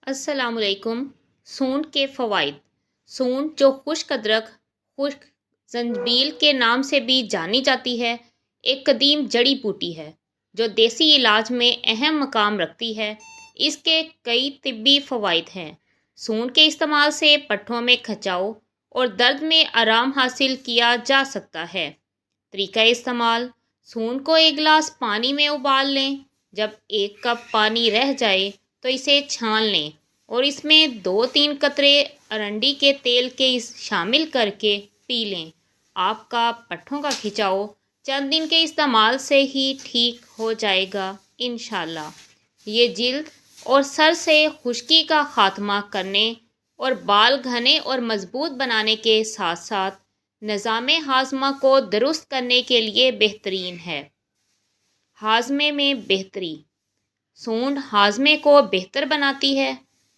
السلام علیکم۔ سونڈ کے فوائد۔ سونڈ جو خشک ادرک، خشک زنجبیل کے نام سے بھی جانی جاتی ہے، ایک قدیم جڑی بوٹی ہے جو دیسی علاج میں اہم مقام رکھتی ہے۔ اس کے کئی طبی فوائد ہیں۔ سونڈ کے استعمال سے پٹھوں میں کھچاؤ اور درد میں آرام حاصل کیا جا سکتا ہے۔ طریقہ استعمال: سونڈ کو ایک گلاس پانی میں ابال لیں۔ جب ایک کپ پانی رہ جائے تو اسے چھان لیں اور اس میں 2-3 قطرے ارنڈی کے تیل کے شامل کر کے پی لیں۔ آپ کا پٹھوں کا کھچاؤ چند دن کے استعمال سے ہی ٹھیک ہو جائے گا انشاءاللہ۔ یہ جلد اور سر سے خشکی کا خاتمہ کرنے اور بال گھنے اور مضبوط بنانے کے ساتھ ساتھ نظام ہاضمہ کو درست کرنے کے لیے بہترین ہے۔ ہاضمے میں بہتری: سونڈ ہاضمے کو بہتر بناتی ہے،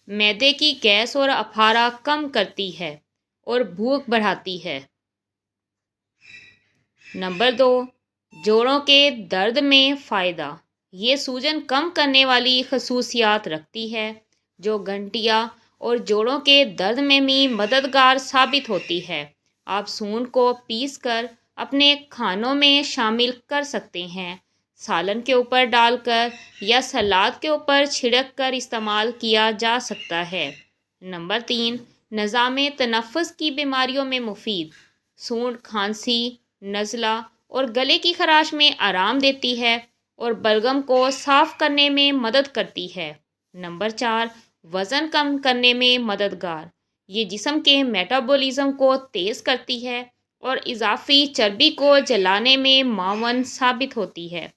معدے کی گیس اور اپارہ کم کرتی ہے اور بھوک بڑھاتی ہے۔ نمبر 2، جوڑوں کے درد میں فائدہ۔ یہ سوجن کم کرنے والی خصوصیات رکھتی ہے جو گھنٹیاں اور جوڑوں کے درد میں بھی مددگار ثابت ہوتی ہے۔ آپ سونڈ کو پیس کر اپنے کھانوں میں شامل کر سکتے ہیں، سالن کے اوپر ڈال کر یا سلاد کے اوپر چھڑک کر استعمال کیا جا سکتا ہے۔ نمبر 3، نظام تنفس کی بیماریوں میں مفید۔ سونڈ کھانسی، نزلہ اور گلے کی خراش میں آرام دیتی ہے اور بلغم کو صاف کرنے میں مدد کرتی ہے۔ نمبر 4، وزن کم کرنے میں مددگار۔ یہ جسم کے میٹابولزم کو تیز کرتی ہے اور اضافی چربی کو جلانے میں معاون ثابت ہوتی ہے۔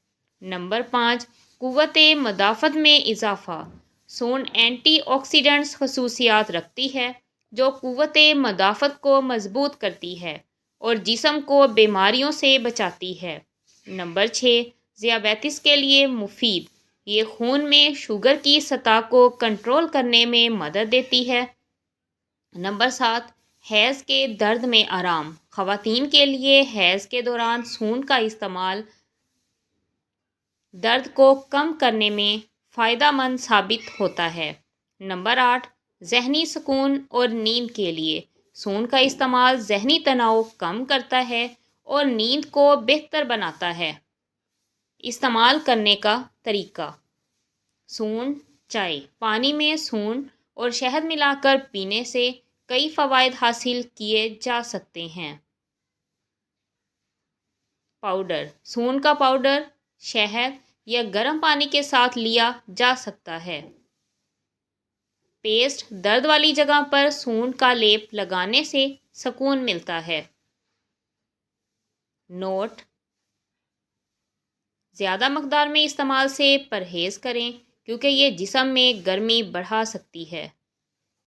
نمبر 5، قوت مدافعت میں اضافہ۔ سونڈ اینٹی آکسیڈنٹس خصوصیات رکھتی ہے جو قوت مدافعت کو مضبوط کرتی ہے اور جسم کو بیماریوں سے بچاتی ہے۔ نمبر 6، ذیابیطس کے لیے مفید۔ یہ خون میں شوگر کی سطح کو کنٹرول کرنے میں مدد دیتی ہے۔ نمبر 7، حیض کے درد میں آرام۔ خواتین کے لیے حیض کے دوران سونڈ کا استعمال درد کو کم کرنے میں فائدہ مند ثابت ہوتا ہے۔ نمبر 8، ذہنی سکون اور نیند کے لیے۔ سونڈ کا استعمال ذہنی تناؤ کم کرتا ہے اور نیند کو بہتر بناتا ہے۔ استعمال کرنے کا طریقہ: سونڈ چائے۔ پانی میں سونڈ اور شہد ملا کر پینے سے کئی فوائد حاصل کیے جا سکتے ہیں۔ پاؤڈر: سونڈ کا پاؤڈر شہد یا گرم پانی کے ساتھ لیا جا سکتا ہے۔ پیسٹ: درد والی جگہ پر سونڈ کا لیپ لگانے سے سکون ملتا ہے۔ نوٹ: زیادہ مقدار میں استعمال سے پرہیز کریں کیونکہ یہ جسم میں گرمی بڑھا سکتی ہے۔